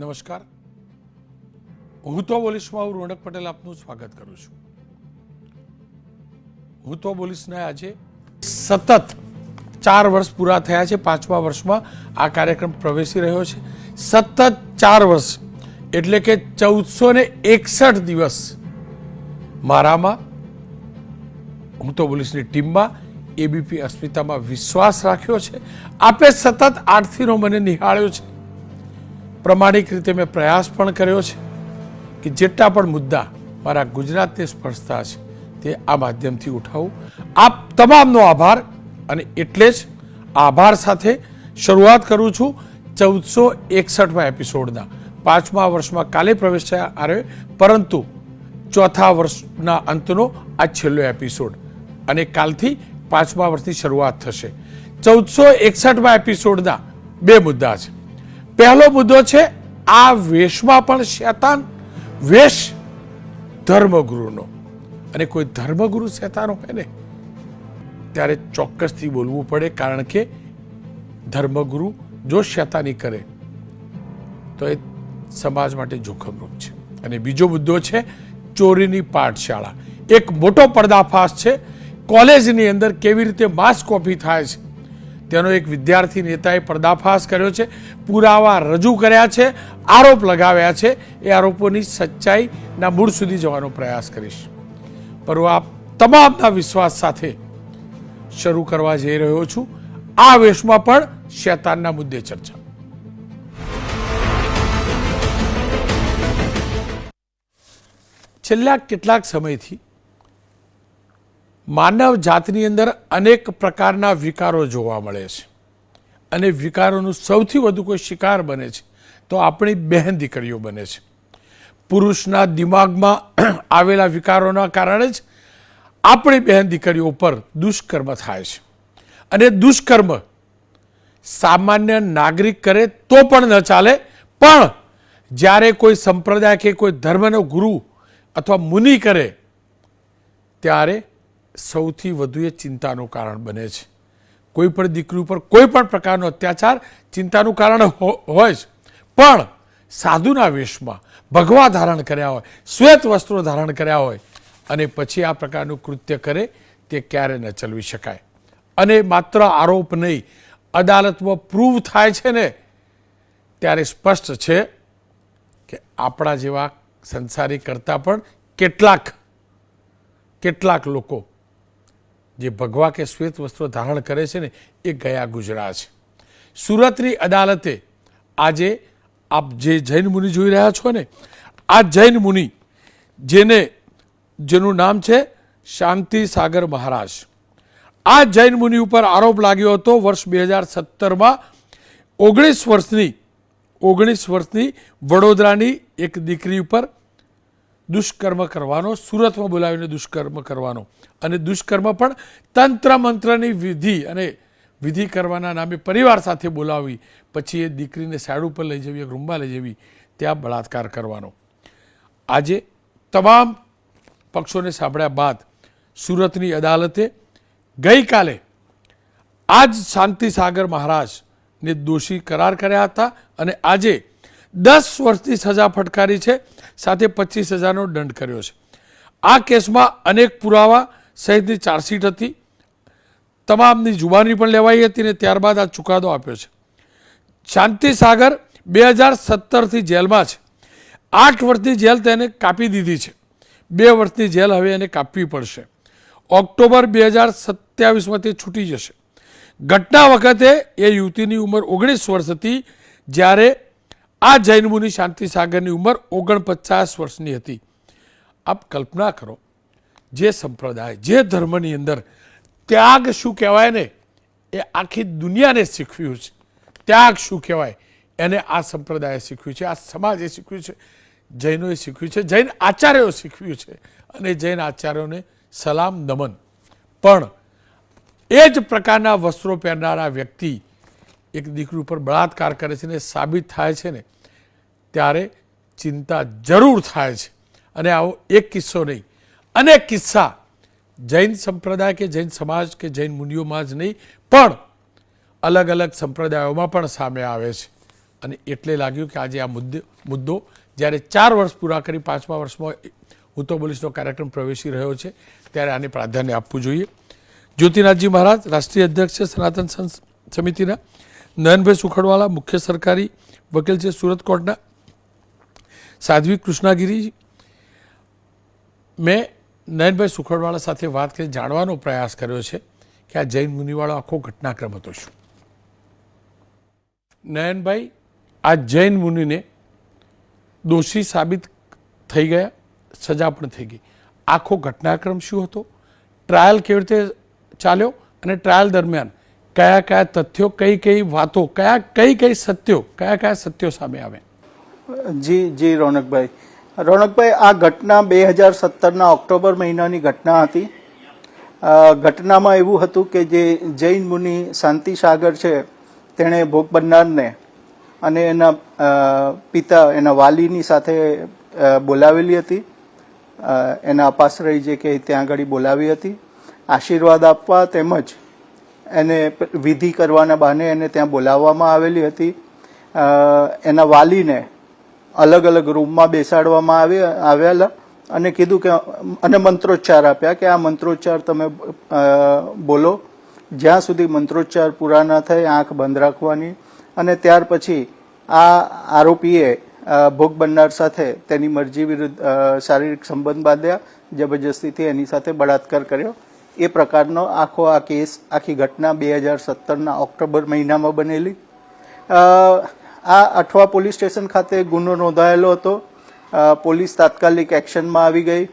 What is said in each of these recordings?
નમસ્કાર, હું તો બોલીશમાં હું રોનક પટેલ આપનું સ્વાગત કરું છું. હું તો બોલીશને આજે સતત 4 વર્ષ પૂરા થયા છે. 5મા વર્ષમાં આ કાર્યક્રમ પ્રવેશી રહ્યો છે. સતત 4 વર્ષ એટલે કે 1461 દિવસ મારામાં, હું તો બોલીશની ટીમમાં, એબીપી અસ્મિતામાં વિશ્વાસ રાખ્યો છે. આપે સતત 8થીનો મને નિહાળ્યો છે. પ્રમાણિક રીતે મેં પ્રયાસ પણ કર્યો છે કે જેટલા પણ મુદ્દા મારા ગુજરાતને સ્પર્શતા છે તે આ માધ્યમથી ઉઠાવું. આપ તમામનો આભાર. અને એટલે જ આભાર સાથે શરૂઆત કરું છું 1461મા એપિસોડના. 5મા વર્ષમાં કાલે પ્રવેશ થયા આવ્યો, પરંતુ 4થા વર્ષના અંતનો આ છેલ્લો એપિસોડ, અને કાલથી 5મા વર્ષની શરૂઆત થશે. 1461મા એપિસોડના 2 મુદ્દા છે. પહેલો મુદ્દો છે આ વેશમાં પણ શૈતાન વેશ ધર્મગુરુનો. અને કોઈ ધર્મગુરુ શૈતાન હોય ને ત્યારે ચોક્કસથી બોલવું પડે, કારણ કે ધર્મગુરુ જો શૈતાની કરે તો એ સમાજ માટે જોખમરૂપ છે. અને બીજો મુદ્દો છે ચોરીની પાઠશાળા. એક મોટો પર્દાફાશ છે. કોલેજની અંદર કેવી રીતે માસ કોપી થાય છે તેનો એક વિદ્યાર્થી નેતાએ પર્દાફાશ કર્યો છે. પુરાવા રજૂ કર્યા છે, આરોપ લગાવ્યા છે. એ આરોપોની સચ્ચાઈના મૂળ સુધી જવાનો પ્રયાસ કરીશ. પરંતુ આ તમામના વિશ્વાસ સાથે શરૂ કરવા જઈ રહ્યો છું આ વેશમાં પણ શૈતાનના મુદ્દે ચર્ચા. છેલ્લા કેટલાક સમયથી માનવ જાતની અંદર અનેક પ્રકારના વિકારો જોવા મળે છે. અને વિકારોનું સૌથી વધુ કોઈ શિકાર બને છે તો આપણી બહેન દીકરીઓ બને છે. પુરુષના દિમાગમાં આવેલા વિકારોના કારણે જ આપણી બહેન દીકરીઓ ઉપર દુષ્કર્મ થાય છે. અને દુષ્કર્મ સામાન્ય નાગરિક કરે તો પણ ન ચાલે, પણ જ્યારે કોઈ સંપ્રદાય કે કોઈ ધર્મનો ગુરુ અથવા મુનિ કરે ત્યારે સૌથી વધુ એ ચિંતાનું કારણ બને છે. કોઈ પણ દીકરી ઉપર કોઈ પણ પ્રકારનો અત્યાચાર ચિંતાનું કારણ હોય જ, પણ સાધુના વેશમાં ભગવા ધારણ કર્યા હોય, શ્વેત વસ્ત્રો ધારણ કર્યા હોય અને પછી આ પ્રકારનું કૃત્ય કરે તે ક્યારે ન ચલવી શકાય. અને માત્ર આરોપ નહીં, અદાલતમાં પ્રૂવ થાય છે ને ત્યારે સ્પષ્ટ છે કે આપણા જેવા સંસારી કરતાં પણ કેટલાક લોકો જે ભગવા કે શ્વેત વસ્ત્રો ધારણ કરે છે ને એ ગયા ગુજરા છે. સુરતની અદાલતે આજે આપ જે જૈન મુનિ જોઈ રહ્યા છો ને, આ જૈન મુનિ જેનું નામ છે શાંતિ સાગર મહારાજ, આ જૈન મુનિ ઉપર આરોપ લાગ્યો હતો વર્ષ 2017માં 19 વર્ષની વડોદરાની એક દીકરી ઉપર દુષ્કર્મ કરવાનો, સુરતમાં બોલાવીને દુષ્કર્મ કરવાનો. અને દુષ્કર્મ પણ તંત્ર મંત્રની વિધિ કરવાના નામે પરિવાર સાથે બોલાવી પછી એ દીકરીને સાઈડ ઉપર લઈ જવી, એક રૂમમાં લઈ જવી, ત્યાં બળાત્કાર કરવાનો. આજે તમામ પક્ષોને સાંભળ્યા બાદ સુરતની અદાલતે ગઈકાલે આ જ શાંતિ સાગર મહારાજને દોષી કરાર કર્યા હતા. અને આજે 10 વર્ષની સજા ફટકારી છે, સાથે 25,000નો દંડ કર્યો છે. આ કેસમાં અનેક પુરાવા સહિતની ચાર્જશીટ હતી, તમામની જુબાની પણ લેવાઈ હતી અને ત્યારબાદ આ ચુકાદો આપ્યો છે. શાંતિ સાગર 2017થી જેલમાં છે. 8 વર્ષની જેલ તેને કાપી દીધી છે. 2 વર્ષની જેલ હવે એને કાપવી પડશે. ઓક્ટોબર 2027માં તે છૂટી જશે. ઘટના વખતે એ યુવતીની ઉંમર 19 વર્ષ હતી, જ્યારે આ જૈન મુનિ શાંતિ સાગરની ઉંમર 49 વર્ષની હતી. આપ કલ્પના કરો, જે સંપ્રદાય, જે ધર્મની અંદર ત્યાગ શું કહેવાય ને એ આખી દુનિયાને શીખવ્યું છે. ત્યાગ શું કહેવાય એને આ સંપ્રદાયે શીખવ્યું છે, આ સમાજે શીખવ્યું છે, જૈનોએ શીખવ્યું છે, જૈન આચાર્યોએ શીખવ્યું છે. અને જૈન આચાર્યોને સલામ નમન. પણ એ જ પ્રકારના વસ્ત્રો પહેરનારા વ્યક્તિ એક દીકરી ઉપર બળાત્કાર કરે છે ને સાબિત થાય છે ને ત્યારે ચિંતા જરૂર થાય છે. અને આવો એક કિસ્સો નહીં, અનેક કિસ્સા જૈન સંપ્રદાય કે જૈન સમાજ કે જૈન મુનિઓમાં જ નહીં પણ અલગ અલગ સંપ્રદાયોમાં પણ સામે આવે છે. અને એટલે લાગ્યું કે આજે આ મુદ્દો જ્યારે 4 વર્ષ પૂરા કરી 5મા વર્ષમાં હું તો બોલીશનો કાર્યક્રમ પ્રવેશી રહ્યો છે ત્યારે આને પ્રાધાન્ય આપવું જોઈએ. જ્યોતિનાથજી મહારાજ રાષ્ટ્રીય અધ્યક્ષ છે સનાતન સમિતિના, નયનભાઈ સુખડવાલા મુખ્ય સરકારી વકીલ છે સુરત કોર્ટના, સાધ્વી કૃષ્ણાગીરી. મેં નયનભાઈ સુખડવાલા સાથે વાત કરી જાણવાનો પ્રયાસ કર્યો છે કે આ જૈન મુનિવાળો આખો ઘટનાક્રમ હતો શું. નયનભાઈ, આ જૈન મુનિને દોષી સાબિત થઈ ગયા, સજા પણ થઈ ગઈ. આખો ઘટનાક્રમ શું હતો, ટ્રાયલ કેવી રીતે ચાલ્યો અને ટ્રાયલ દરમિયાન કયા કયા તથ્યો, કઈ કઈ વાતો, કઈ સત્યો સામે આવે? જી રોનકભાઈ, આ ઘટના 2017ના ઓક્ટોબર મહિનાની ઘટના હતી. ઘટનામાં એવું હતું કે જે જૈન મુનિ શાંતિ સાગર છે તેણે ભોગ બનનારને અને એના પિતા, એના વાલીની સાથે બોલાવેલી હતી. એના અપાશ્રય જે કે ત્યાં આગળ બોલાવી હતી આશીર્વાદ આપવા, તેમજ એને વિધિ કરવાના બહાને એને ત્યાં બોલાવવામાં આવેલી હતી. એના વાલીને અલગ અલગ રૂમમાં બેસાડવામાં આવેલા અને કીધું કે, અને મંત્રોચ્ચાર આપ્યા કે આ મંત્રોચ્ચાર તમે બોલો, જ્યાં સુધી મંત્રોચ્ચાર પૂરા ન થાય આંખ બંધ રાખવાની. અને ત્યાર પછી આ આરોપીએ ભોગ બનનાર સાથે તેની મરજી વિરુદ્ધ શારીરિક સંબંધ બાંધ્યા, જબરજસ્તીથી એની સાથે બળાત્કાર કર્યો. એ પ્રકારનો આ કેસ, આખી ઘટના 2017ના ઓક્ટોબર મહિનામાં બનેલી. આ અઠવા પોલીસ સ્ટેશન ખાતે ગુનો નોંધાયેલો હતો. પોલીસ તાત્કાલિક એક્શનમાં આવી ગઈ.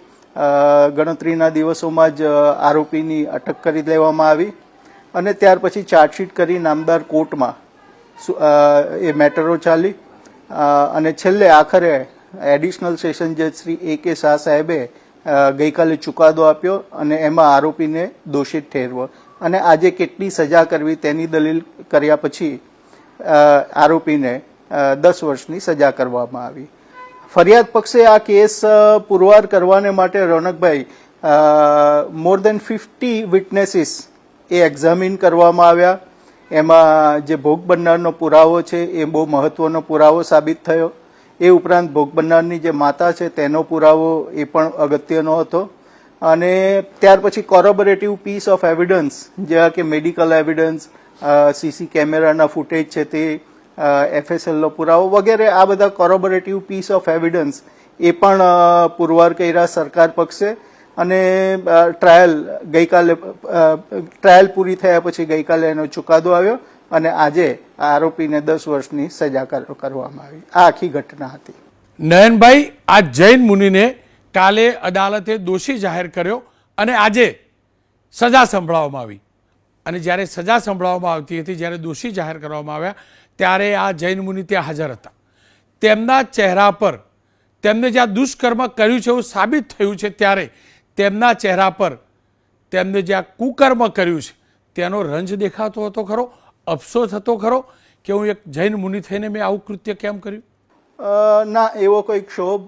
ગણતરીના દિવસોમાં જ આરોપીની અટક કરી લેવામાં આવી અને ત્યાર પછી ચાર્જશીટ કરી નામદાર કોર્ટમાં એ મેટરો ચાલી અને છેલ્લે આખરે એડિશનલ સેશન જજ શ્રી A.K. શાહ સાહેબે ગઈકાલે ચુકાદો આપ્યો અને એમાં આરોપીને દોષિત ઠેરવો અને આજે કેટલી સજા કરવી તેની દલીલ કર્યા પછી આરોપીને 10 વર્ષની સજા કરવામાં આવી. ફરિયાદ પક્ષે આ કેસ પુરવાર કરવાને માટે રોનકભાઈ મોર દેન 50 વિટનેસીસ એ એક્ઝામિન કરવામાં આવ્યા. એમાં જે ભોગ બનનારનો પુરાવો છે એ બહુ મહત્વનો પુરાવો સાબિત થયો. એ ઉપરાંત ભોગ બનનારની જે માતા છે તેનો પુરાવો એ પણ અગત્યનો હતો. અને ત્યાર પછી કોરોબોરેટિવ પીસ ઓફ એવિડન્સ જેવા કે મેડિકલ એવિડન્સ, સીસી કેમેરાના ફૂટેજ છે તે, FSLનો પુરાવો વગેરે, આ બધા કોરોબોરેટિવ પીસ ઓફ એવિડન્સ એ પણ પુરવાર કર્યા સરકાર પક્ષે. અને ટ્રાયલ પૂરી થયા પછી ગઈકાલે એનો ચુકાદો આવ્યો અને આજે આરોપીને 10 વર્ષની સજા કરવામાં આવી. આ આખી ઘટના હતી. નયનભાઈ, આ જૈન મુનિને કાલે અદાલતે દોષી જાહેર કર્યો અને આજે સજા સંભળાવવામાં આવી. અને જ્યારે સજા સંભળાવવામાં આવતી હતી, જ્યારે દોષી જાહેર કરવામાં આવ્યા, ત્યારે આ જૈન મુનિ ત્યાં હાજર હતા. તેમના ચહેરા પર તેમને જે આ દુષ્કર્મ કર્યું છે એવું સાબિત થયું છે ત્યારે તેમના ચહેરા પર તેમને જે આ કુકર્મ કર્યું છે તેનો રંજ દેખાતો હતો ખરો? અફસોસ હતો ખરો કે હું એક જૈન મુનિ થઈને મેં આવું કૃત્ય કેમ કર્યું? ના, એવો કોઈ ક્ષોભ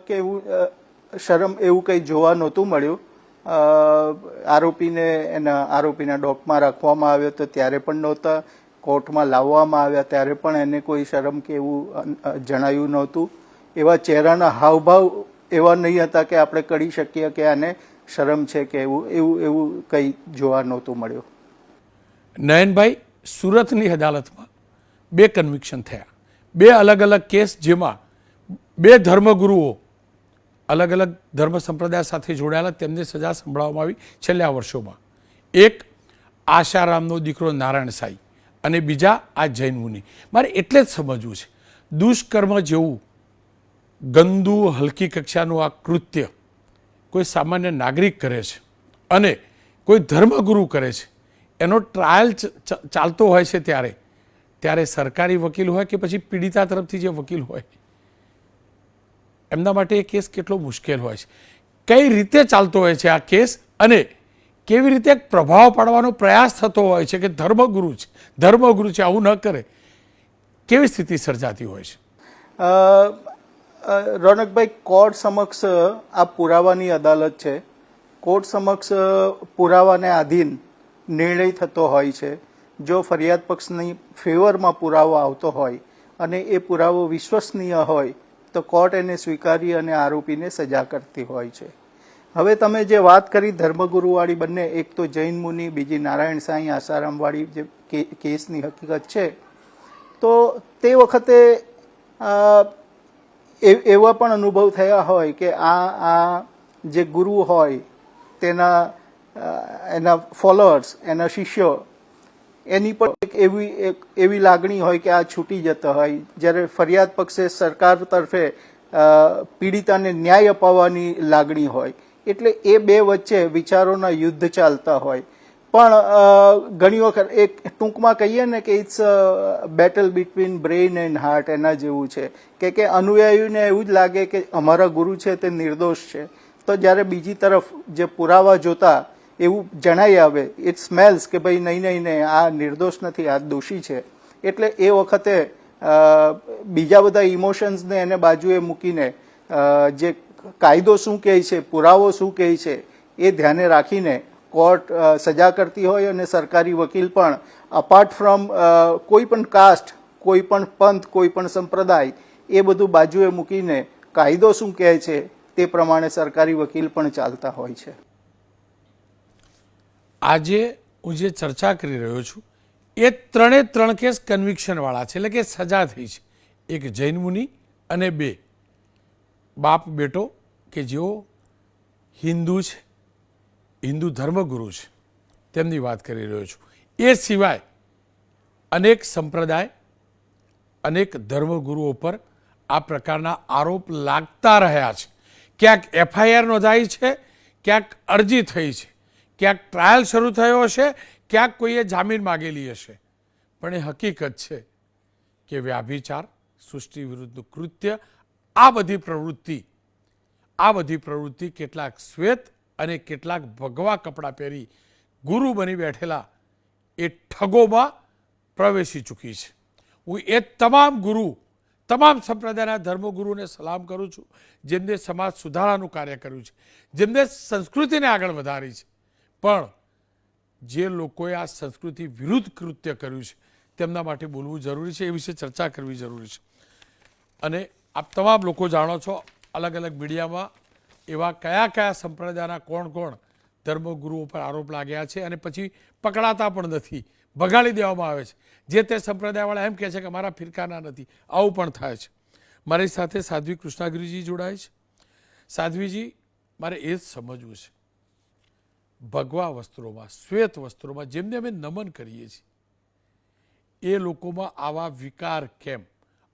કે એવું શરમ એવું કંઈ જોવા નહોતું મળ્યું. આરોપીના ડોકમાં રાખવામાં આવ્યો તો ત્યારે પણ નહોતા, કોર્ટમાં લાવવામાં આવ્યા ત્યારે પણ એને કોઈ શરમ કે એવું જણાયું નહોતું. એવા ચહેરાના હાવભાવ એવા નહીં હતા કે આપણે કરી શકીએ કે આને શરમ છે કે એવું કંઈ જોવા નહોતું મળ્યું. નયનભાઈ, સુરતની અદાલતમાં 2 કન્વિક્શન થયા, 2 અલગ અલગ કેસ, જેમાં 2 ધર્મગુરુઓ અલગ અલગ ધર્મ સંપ્રદાય સાથે જોડાયેલા તેમને સજા સંભળાવવામાં આવી છેલ્લા વર્ષોમાં. એક આશારામનો દીકરો નારાયણ સાઈ અને બીજા આ જૈન મુનિ. મારે એટલે જ સમજવું છે, દુષ્કર્મ જેવું ગંદુ હલકી કક્ષાનું આ કૃત્ય કોઈ સામાન્ય નાગરિક કરે છે અને કોઈ ધર્મગુરુ કરે છે, એનો ટ્રાયલ ચાલતો હોય છે ત્યારે સરકારી વકીલ હોય કે પછી પીડિતા તરફથી જે વકીલ હોય, એમના માટે એ કેસ કેટલો મુશ્કેલ હોય છે. કઈ રીતે ચાલતો હોય છે આ કેસ અને કેવી રીતે પ્રભાવ પાડવાનો પ્રયાસ થતો હોય છે કે ધર્મગુરુ છે આવું ન કરે, કેવી સ્થિતિ સર્જાતી હોય છે? રોનકભાઈ, કોર્ટ સમક્ષ આ પુરાવાની અદાલત છે. કોર્ટ સમક્ષ પુરાવાને આધીન નિર્ણય થતો હોય છે. જો ફરિયાદ પક્ષની ફેવરમાં પુરાવો આવતો હોય અને એ પુરાવો વિશ્વસનીય હોય તો કોર્ટ એને સ્વીકારી અને આરોપીને સજા કરતી હોય છે. હવે તમે જે વાત કરી ધર્મગુરુવાળી બંને, એક તો જૈન મુનિ, બીજી નારાયણ સાંઈ આસારામવાળી જે કેસની હકીકત છે, તો તે વખતે એવા પણ અનુભવ થયા હોય કે આ જે ગુરુ હોય તેના એના ફોલોઅર્સ, એના શિષ્યો, એની પણ એવી લાગણી હોય કે આ છૂટી જતો હોય, જ્યારે ફરિયાદ પક્ષે સરકાર તરફે પીડિતાને ન્યાય અપાવવાની લાગણી હોય. એટલે એ બે વચ્ચે વિચારોના યુદ્ધ ચાલતા હોય. પણ ઘણી વખત એક ટૂંકમાં કહીએ ને કે it's battle between brain and heart, એના જેવું છે કે અનુયાયીને એવું જ લાગે કે અમારા ગુરુ છે તે નિર્દોષ છે, તો જ્યારે બીજી તરફ જે પુરાવા જોતા એવું જણાઈ આવે, ઇટ સ્મેલ્સ કે ભાઈ નહીં, આ નિર્દોષ નથી, આ દોષી છે. એટલે એ વખતે બીજા બધા ઇમોશન્સને એને બાજુએ મૂકીને જે કાયદો શું કહે છે, પુરાવો શું કહે છે, એ ધ્યાને રાખીને કોર્ટ સજા કરતી હોય. અને સરકારી વકીલ પણ અપાર્ટ ફ્રોમ કોઈ પણ કાસ્ટ, કોઈ પણ પંથ, કોઈ પણ સંપ્રદાય, એ બધું બાજુએ મૂકીને કાયદો શું કહે છે તે પ્રમાણે સરકારી વકીલ પણ ચાલતા હોય છે. આજે હું જે ચર્ચા કરી રહ્યો છું એ ત્રણ કેસ કન્વિક્શનવાળા છે, એટલે કે સજા થઈ છે. એક જૈન મુનિ અને બે બાપ બેટો કે જેઓ હિન્દુ છે, હિન્દુ ધર્મગુરુ છે, તેમની વાત કરી રહ્યો છું. એ સિવાય અનેક સંપ્રદાય, અનેક ધર્મગુરુઓ પર આ પ્રકારના આરોપ લાગતા રહ્યા છે. ક્યાંક એફઆઈઆર નોંધાઈ છે, ક્યાંક અરજી થઈ છે, ક્યાંક ટ્રાયલ શરૂ થયો હશે, ક્યાંક કોઈએ જામીન માગેલી હશે. પણ એ હકીકત છે કે વ્યાભિચાર, સૃષ્ટિ વિરુદ્ધનું કૃત્ય, આ બધી પ્રવૃત્તિ કેટલાક શ્વેત અને કેટલાક ભગવા કપડાં પહેરી ગુરુ બની બેઠેલા એ ઠગોમાં પ્રવેશી ચૂકી છે. હું એ તમામ ગુરુ, તમામ સંપ્રદાયના ધર્મગુરુને સલામ કરું છું જેમને સમાજ સુધારાનું કાર્ય કર્યું છે, જેમને સંસ્કૃતિને આગળ વધારી છે. પણ જે લોકોએ આ સંસ્કૃતિ વિરુદ્ધ કૃત્ય કર્યું છે તેમના માટે બોલવું જરૂરી છે, એ વિશે ચર્ચા કરવી જરૂરી છે. અને આપ તમામ લોકો જાણો છો અલગ અલગ મીડિયામાં એવા કયા સંપ્રદાયના કોણ ધર્મગુરુઓ પર આરોપ લાગ્યા છે અને પછી પકડાતા પણ નથી, ભગાડી દેવામાં આવે છે. જે તે સંપ્રદાયવાળા એમ કહે છે કે અમારા ફિરકાના નથી. આવું પણ થાય છે. મારી સાથે સાધ્વી કૃષ્ણાગીરીજી જોડાય છે. સાધ્વીજી, મારે એ જ સમજવું છે, ભગવા વસ્ત્રોમાં, શ્વેત વસ્ત્રોમાં જેમને અમે નમન કરીએ છીએ, એ લોકોમાં આવા વિકાર કેમ?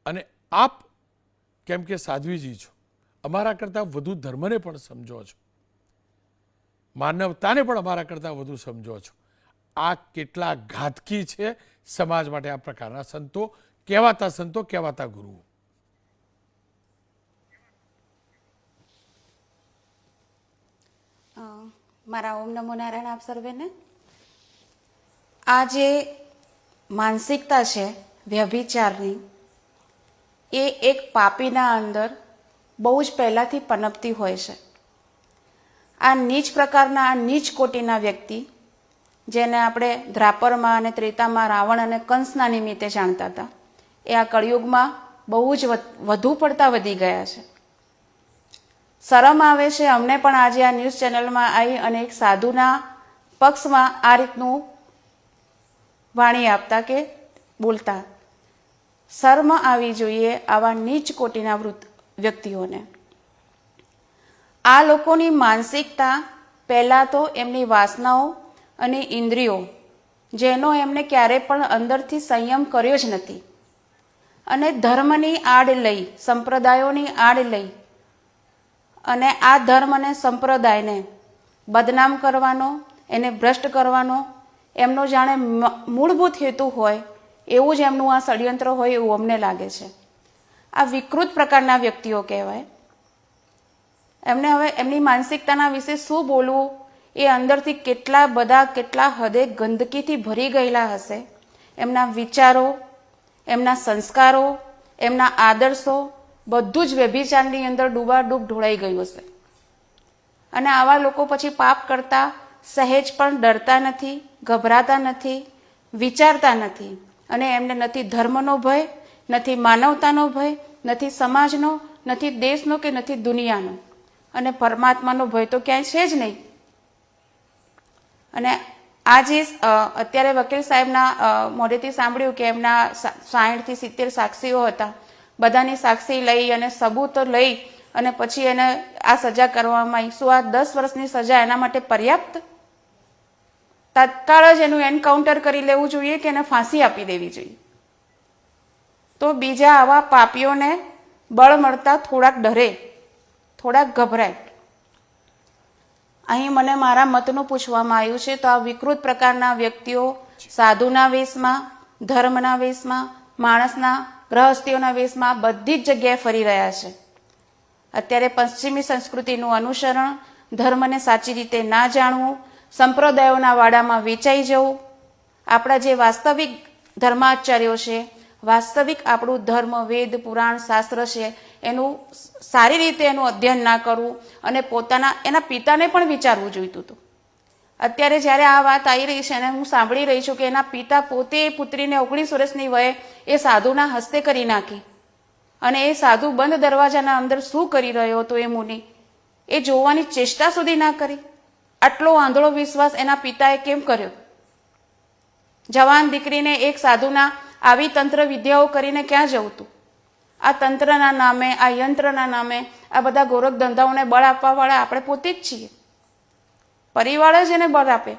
અને આપ કેમ કે સાધ્વીજી છો, અમારા કરતાં વધુ ધર્મને પણ સમજો છો, માનવતાને પણ અમારા કરતાં વધુ સમજો છો. આ કેટલા ઘાતકી છે સમાજ માટે આ પ્રકારના સંતો, કહેવાતા ગુરુઓ. મારા ઓમ નમો નારાયણ આપ સર્વેને. આ જે માનસિકતા છે વ્યભિચારની, એ એક પાપીના અંદર બહુ જ પહેલાંથી પનપતી હોય છે. આ નીચ પ્રકારના, આ નીચ કોટીના વ્યક્તિ, જેને આપણે દ્રાપરમાં અને ત્રેતામાં રાવણ અને કંસના નિમિત્તે જાણતા હતા, એ આ કળિયુગમાં બહુ જ વધુ પડતા વધી ગયા છે. શરમ આવે છે અમને પણ આજે આ ન્યૂઝ ચેનલમાં આવી અને એક સાધુના પક્ષમાં આ રીતનું વાણી આપતા કે બોલતા. શરમ આવી જોઈએ આવા નીચ કોટીના વ્યક્તિઓને. આ લોકોની માનસિકતા પહેલાં તો એમની વાસનાઓ અને ઇન્દ્રિયો, જેનો એમને ક્યારેય પણ અંદરથી સંયમ કર્યો જ નથી, અને ધર્મની આડ લઈ, સંપ્રદાયોની આડ લઈ અને આ ધર્મ અને સંપ્રદાયને બદનામ કરવાનો, એને ભ્રષ્ટ કરવાનો એમનો જાણે મૂળભૂત હેતુ હોય એવું જ એમનું આ ષડયંત્ર હોય એવું અમને લાગે છે. આ વિકૃત પ્રકારના વ્યક્તિઓ કહેવાય. એમને હવે એમની માનસિકતાના વિશે શું બોલવું, એ અંદરથી કેટલા હદે ગંદકીથી ભરી ગયેલા હશે. એમના વિચારો, એમના સંસ્કારો, એમના આદર્શો બધું જ વ્યભિચારની અંદર ડૂબાડૂબ ઢોળાઈ ગયું હશે. અને આવા લોકો પછી પાપ કરતા સહેજ પણ ડરતા નથી, ગભરાતા નથી, વિચારતા નથી, અને એમને નથી ધર્મનો ભય નથી માનવતાનો ભય, નથી સમાજનો, નથી દેશનો કે નથી દુનિયાનો, અને પરમાત્માનો ભય તો ક્યાંય છે જ નહીં. અને આજે અત્યારે વકીલ સાહેબના મોઢેથી સાંભળ્યું કે એમના 60 થી 70 સાક્ષીઓ હતા. બધાની સાક્ષી લઈ અને સબૂતો લઈ અને પછી એને આ સજા કરવામાં આવી. શું આ 10 વર્ષની સજા એના માટે પર્યાપ્ત? તત્કાળ જ એનું એન્કાઉન્ટર કરી લેવું જોઈએ કે એને ફાંસી આપી દેવી જોઈએ. તો બીજા આવા પાપીઓને બળ મળતા થોડાક ડરે, થોડાક ગભરાય. અહીં મને મારા મતનું પૂછવામાં આવ્યું છે. તો આ વિકૃત પ્રકારના વ્યક્તિઓ સાધુના વેશમાં, ધર્મના વેશમાં, માણસના ગ્રહસ્થીઓના વેશમાં બધી જ જગ્યાએ ફરી રહ્યા છે. અત્યારે પશ્ચિમી સંસ્કૃતિનું અનુસરણ, ધર્મને સાચી રીતે ના જાણવું, સંપ્રદાયોના વાડામાં વેચાઈ જવું, આપણા જે વાસ્તવિક ધર્માચાર્યો છે, વાસ્તવિક આપણું ધર્મ, વેદ, પુરાણ, શાસ્ત્ર છે એનું સારી રીતે એનું અધ્યયન ના કરવું અને એના પિતાને પણ વિચારવું જોઈતું હતું. અત્યારે જ્યારે આ વાત આવી રહી છે અને હું સાંભળી રહી છું કે એના પિતા પોતે પુત્રીને 19 વર્ષની વયે એ સાધુના હસ્તે કરી નાખી અને એ સાધુ બંધ દરવાજાના અંદર શું કરી રહ્યો હતો એ મુનિ, એ જોવાની ચેષ્ટા સુધી ના કરી. આટલો આંધળો વિશ્વાસ એના પિતાએ કેમ કર્યો? જવાન દીકરીને એક સાધુના આવી તંત્ર વિદ્યાઓ કરીને ક્યાં જવું તું? આ તંત્રના નામે, આ યંત્રના નામે આ બધા ગોરખ ધંધાઓને બળ આપવા વાળા આપણે પોતે જ છીએ. પરિવાર જ એને બળ આપે.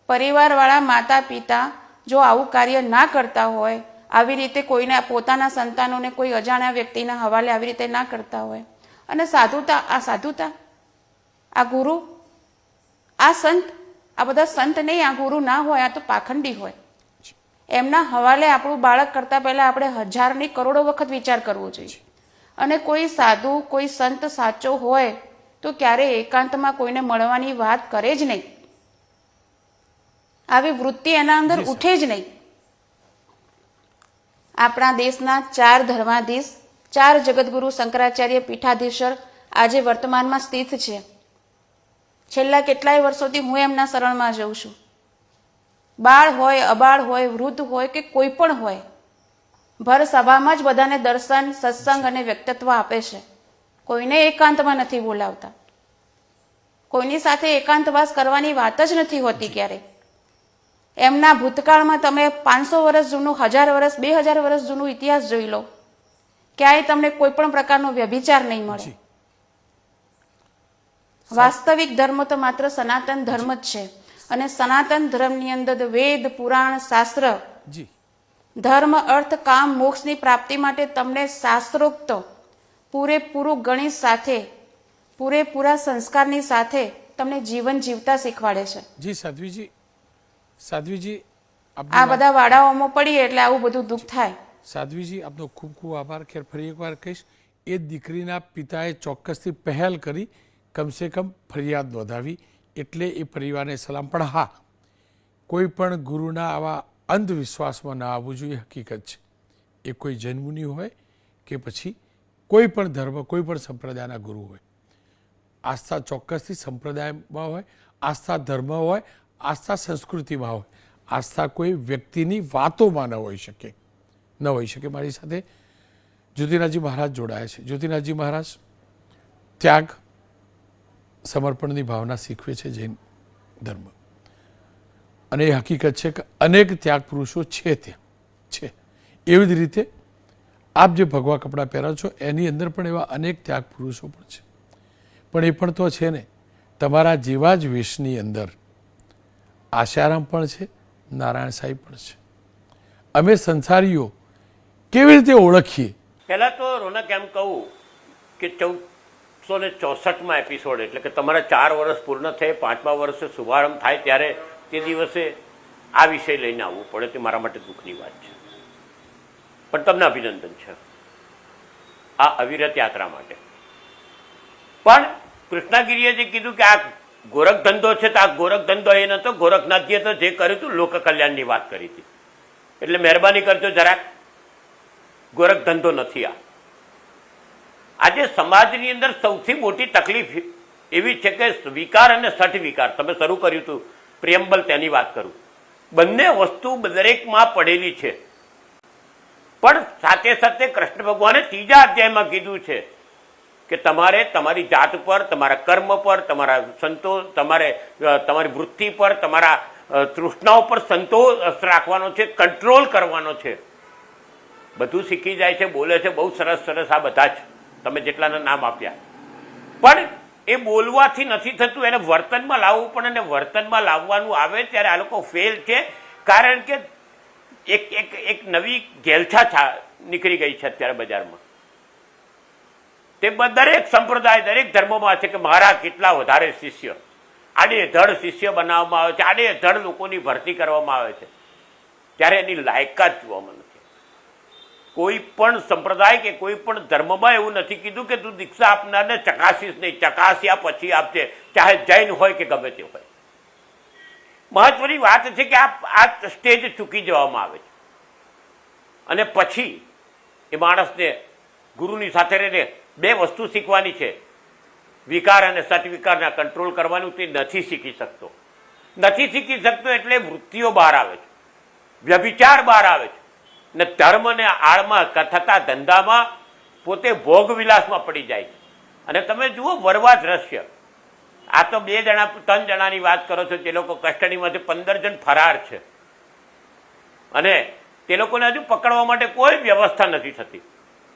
પરિવાર વાળા માતા પિતા જો આવું કાર્ય ના કરતા હોય, આવી રીતે કોઈને પોતાના સંતાનોને કોઈ અજાણ્યા વ્યક્તિના હવાલે આવી રીતે ના કરતા હોય, અને સાધુતા, આ ગુરુ, આ સંત, આ બધા સંત નહીં, આ ગુરુ ના હોય, આ તો પાખંડી હોય. એમના હવાલે આપણું બાળક કરતા પહેલા આપણે 1000 ની કરોડો વખત વિચાર કરવો જોઈએ. અને કોઈ સાધુ, કોઈ સંત સાચો હોય તો ક્યારે એકાંતમાં કોઈને મળવાની વાત કરે જ નહીં. આવી વૃત્તિ એના અંદર ઉઠે જ નહીં. આપણા દેશના 4 ધર્માધીશ, 4 જગતગુરુ શંકરાચાર્ય પીઠાધીશ્વર આજે વર્તમાનમાં સ્થિત છે. છેલ્લા કેટલાય વર્ષોથી હું એમના શરણમાં જઉં છું. બાળ હોય, અબાળ હોય, વૃદ્ધ હોય કે કોઈ પણ હોય, ભર સભામાં જ બધાને દર્શન, સત્સંગ અને વ્યક્તિત્વ આપે છે. કોઈને એકાંતમાં નથી બોલાવતા. કોઈની સાથે એકાંતવાસ કરવાની વાત જ નથી હોતી ક્યારે. એમના ભૂતકાળમાં તમે 500 વર્ષ જૂનું, 1000 વર્ષ, 2000 વર્ષ જૂનું ઇતિહાસ જોઈ લો, ક્યાંય તમને કોઈ પણ પ્રકારનો વ્યભિચાર નહીં મળે. વાસ્તવિક ધર્મ તો માત્ર સનાતન ધર્મ જ છે. અને સનાતન ધર્મની અંદર વેદ, પુરાણ, શાસ્ત્ર, ધર્મ, અર્થ, કામ, મોક્ષની પ્રાપ્તિ માટે તમને શાસ્ત્રોક્ત પૂરેપૂરું ગણિત સાથે, પૂરેપૂરા સંસ્કારની સાથે તમને જીવન જીવતા શીખવાડે છે. જી સાધ્વીજી, આ બધા વાડાઓમાં પડીએ એટલે આવું બધું દુઃખ થાય. સાધ્વીજી, આપનો ખૂબ ખૂબ આભાર. ખેર ફરી એકવાર કહીશ, એ દીકરીના પિતાએ ચોક્કસથી પહેલ કરી, કમસે કમ ફરિયાદ નોંધાવી, એટલે એ પરિવારને સલામ. પણ હા, કોઈ પણ ગુરુના આવા અંધવિશ્વાસમાં ના આવવું જોઈએ. હકીકત છે, એ કોઈ જૈનમુનિ હોય કે પછી કોઈ પણ ધર્મ, કોઈ પણ સંપ્રદાયના ગુરુ હોય, આસ્થા ચોક્કસથી સંપ્રદાયમાં હોય, આસ્થા ધર્મ હોય, આસ્થા સંસ્કૃતિમાં હોય, આસ્થા કોઈ વ્યક્તિની વાતોમાં ન હોઈ શકે. મારી સાથે જ્યોતિનાથજી મહારાજ જોડાયા છે. જ્યોતિનાથજી મહારાજ ત્યાગ, સમર્પણની ભાવના શીખવે છે જૈન ધર્મ. અને એ હકીકત છે કે અનેક ત્યાગ પુરુષો છે ત્યાં છે. એવી જ રીતે આપ જે ભગવા કપડાં પહેરો છો એની અંદર પણ એવા અનેક ત્યાગ પુરુષો પણ છે. પણ એ પણ તો છે ને, તમારા જેવા જ વેશની અંદર આશારામ પણ છે, નારાયણ સાહેબ પણ છે. અમે સંસારીઓ કેવી રીતે ઓળખીએ? પહેલાં તો રોનક એમ કહું કે 1464માં એપિસોડ, એટલે કે તમારા 4 વર્ષ પૂર્ણ થઈ, 5મા વર્ષે શુભારંભ થાય ત્યારે તે દિવસે આ વિષય લઈને આવવું પડે, તે મારા માટે દુઃખની વાત છે. પણ તમને અભિનંદન છે આ અવિરત યાત્રા માટે. પણ કૃષ્ણગીરીએ જે કીધું કે આ ગોરખ ધંધો છે, તો આ ગોરખ ધંધો એ નતો. ગોરખનાથજીએ તો જે કર્યું હતું લોક કલ્યાણની વાત કરી હતી. એટલે મહેરબાની કરજો જરાક, ગોરખ ધંધો નથી આ. આજે સમાજની અંદર સૌથી મોટી તકલીફ એવી છે કે વિકાર અને સઠ વિકાર, તમે શરૂ કર્યું હતું પ્રિયમ્બલ, તેની વાત કરું. બંને વસ્તુ દરેકમાં પડેલી છે. પણ સાથે સાથે કૃષ્ણ ભગવાને 3જા અધ્યાયમાં કીધું છે કે તમારે તમારી જાત પર, તમારા કર્મ પર, તમારા સંતોષ, તમારી વૃત્તિ પર, તમારા તૃષ્ણાઓ પર સંતોષ રાખવાનો છે, કંટ્રોલ કરવાનો છે. બધું શીખી જાય છે, બોલે છે બહુ સરસ સરસ આ બધા જ તમે જેટલાના નામ આપ્યા, પણ એ બોલવાથી નથી થતું, એને વર્તનમાં લાવવું પણ, અને વર્તનમાં લાવવાનું આવે ત્યારે આ લોકો ફેલ છે. કારણ કે એક નવી ઘેલછા નીકળી ગઈ છે અત્યારે બજારમાં. તે દરેક સંપ્રદાય, દરેક ધર્મમાં છે કે મારા કેટલા વધારે શિષ્ય, આડેધડ શિષ્ય બનાવવામાં આવે છે, આડેધડ લોકોની ભરતી કરવામાં આવે છે, ત્યારે એની લાયકાત જોવામાં નથી. કોઈ પણ સંપ્રદાય કે કોઈ પણ ધર્મમાં એવું નથી કીધું કે તું દીક્ષા આપનારને ચકાસીશ નહીં, ચકાસ્યા પછી આપજે, ચાહે જૈન હોય કે ગમે તે હોય. મહત્વની વાત છે કે આ સ્ટેજ ચૂકી જવામાં આવે છે, અને પછી એ માણસને ગુરુની સાથે રહીને 2 વસ્તુ શીખવાની છે, વિકાર અને સટવિકારના કંટ્રોલ કરવાનું. તે નથી શીખી શકતો. નથી શીખી શકતો એટલે વૃત્તિઓ બહાર આવે છે, વ્યભિચાર બહાર આવે છે, ને ધર્મને આળમાં થતા ધંધામાં પોતે ભોગવિલાસમાં પડી જાય છે. અને તમે જુઓ વરવા દ્રશ્ય, આ તો 2 જણા 3 જણાની વાત કરો છો, તે લોકો કસ્ટડીમાંથી 15 જણ ફરાર છે, અને તે લોકોને હજુ પકડવા માટે કોઈ વ્યવસ્થા નથી થતી.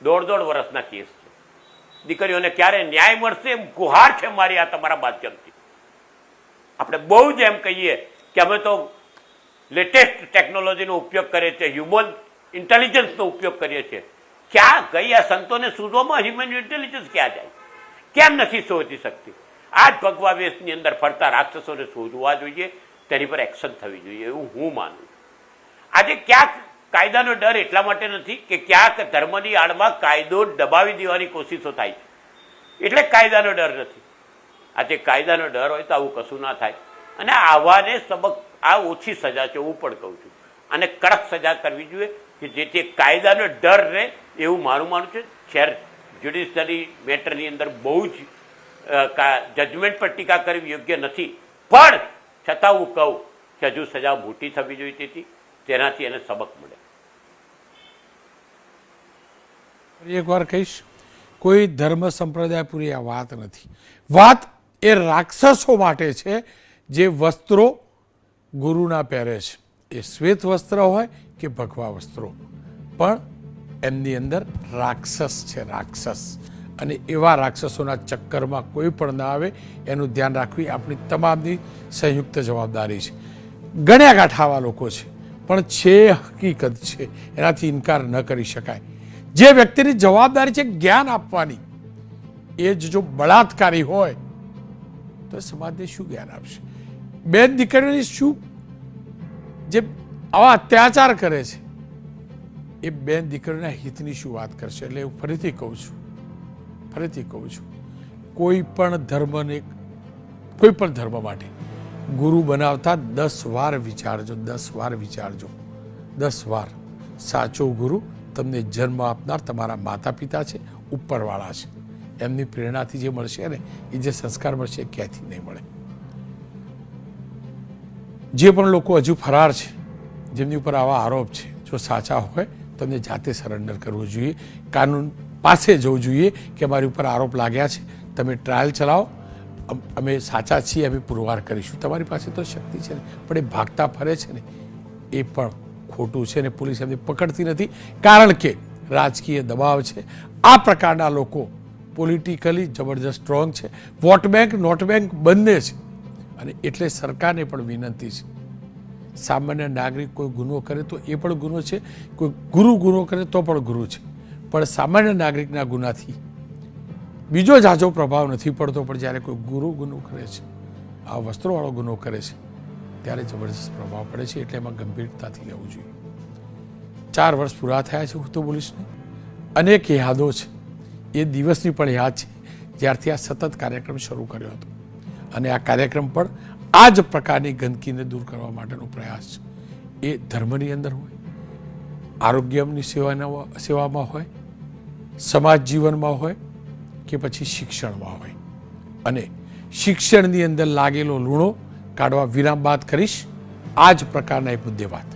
1.5 વર્ષના કેસ છે. દીકરીઓને ક્યારે ન્યાય મળશે એમ ગુહાર છે મારી આ તમારા માધ્યમથી. આપણે બહુ જ એમ કહીએ કે અમે તો લેટેસ્ટ ટેકનોલોજીનો ઉપયોગ કરીએ છીએ, હ્યુમન ઇન્ટેલિજન્સનો ઉપયોગ કરીએ છીએ. ક્યાં ગઈ આ સંતોને શોધવામાં હ્યુમન ઇન્ટેલિજન્સ ક્યાં જાય? કેમ નથી શોધી શકતી? આ જ ભગવા વેશની અંદર ફરતા રાક્ષસોને શોધવા જોઈએ, તેની પર એક્શન થવી જોઈએ, એવું હું માનું છું. આજે ક્યાંક કાયદાનો ડર એટલા માટે નથી કે ક્યાંક ધર્મની આડમાં કાયદો દબાવી દેવાની કોશિશો થાય છે, એટલે કાયદાનો ડર નથી. આજે કાયદાનો ડર હોય તો આવું કશું ના થાય. અને આવાને સબક, આ ઓછી સજા છે હું પણ કહું છું, અને કડક સજા કરવી જોઈએ કે જેથી કાયદાનો ડર રહે, એવું મારું માનવું છે. શેર જ્યુડિશિયરી મેટરની અંદર બહુ જ જજમેન્ટ પર ટીકા કરવી યોગ્ય નથી, પણ છતાં હું કહું કે હજુ સજા મોટી થવી જોઈએ, તેથી તેનાથી એને સબક મળે. એક વાર કહીશ, કોઈ ધર્મ સંપ્રદાય પૂરી આ વાત નથી. વાત એ રાક્ષસો માટે છે જે વસ્ત્રો ગુરુના પહેરે છે, એ શ્વેત વસ્ત્ર હોય કે ભગવા વસ્ત્રો, પણ એમની અંદર રાક્ષસ છે, રાક્ષસ. અને એવા રાક્ષસોના ચક્કરમાં કોઈ પણ ના આવે એનું ધ્યાન રાખવી આપણી તમામની સંયુક્ત જવાબદારી છે. ગણ્યા ગાંઠાવા લોકો છે, પણ છે હકીકત છે, એનાથી ઇનકાર ન કરી શકાય. જે વ્યક્તિની જવાબદારી છે જ્ઞાન આપવાની, એ જ જો બળાત્કારી હોય તો સમાજને શું જ્ઞાન આપશે? બેન દીકરીઓની શું, જે આવા અત્યાચાર કરે છે એ બેન દીકરીઓના હિતની શું વાત કરશે? એટલે હું ફરીથી કહું છું, કોઈ પણ ધર્મને, કોઈ પણ ધર્મ માટે ગુરુ બનાવતા 10 વાર વિચારજો, 10 વાર વિચારજો, 10 વાર. સાચો ગુરુ તમને જન્મ આપનાર તમારા માતા પિતા છે, ઉપરવાળા છે. એમની પ્રેરણાથી જે મળશે ને, એ જે સંસ્કાર મળશે એ ક્યાંથી નહીં મળે. જે પણ લોકો હજુ ફરાર છે, જેમની ઉપર આવા આરોપ છે, જો સાચા હોય તમને જાતે સરેન્ડર કરવું જોઈએ, કાનૂન પાસે જવું જોઈએ કે અમારી ઉપર આરોપ લાગ્યા છે, તમે ટ્રાયલ ચલાવો, અમે સાચા છીએ, અમે પુરવાર કરીશું. તમારી પાસે તો શક્તિ છે ને, પણ એ ભાગતા ફરે છે ને, એ પણ ખોટું છે ને પોલીસ એમને પકડતી નથી, કારણ કે રાજકીય દબાવ છે. આ પ્રકારના લોકો પોલિટિકલી જબરજસ્ત સ્ટ્રોંગ છે, વોટ બેંક નોટ બેંક બંને છે. અને એટલે સરકારને પણ વિનંતી છે, સામાન્ય નાગરિક કોઈ ગુનો કરે તો એ પણ ગુનો છે, કોઈ ગુનો કરે તો પણ ગુનો છે, પણ સામાન્ય નાગરિકના ગુનાથી બીજો ઝાઝો પ્રભાવ નથી પડતો. પણ જ્યારે કોઈ ગુનો કરે છે, આ વસ્ત્રોવાળો ગુનો કરે છે, ત્યારે જબરજસ્ત પ્રભાવ પડે છે. એટલે એમાં ગંભીરતાથી લેવું જોઈએ. 4 વર્ષ પૂરા થયા છે, હું તો બોલીશ નહીં. અનેક યાદો છે, એ દિવસની પણ યાદ છે જ્યારથી આ સતત કાર્યક્રમ શરૂ કર્યો હતો. અને આ કાર્યક્રમ પણ આ જ પ્રકારની ગંદકીને દૂર કરવા માટેનો પ્રયાસ છે. એ ધર્મની અંદર હોય, આરોગ્યની સેવામાં હોય, સમાજ જીવનમાં હોય કે પછી શિક્ષણમાં હોય. અને શિક્ષણની અંદર લાગેલો લૂણો કાઢવા વિરામ બાદ કરીશ આ જ પ્રકારના એક મુદ્દે વાત.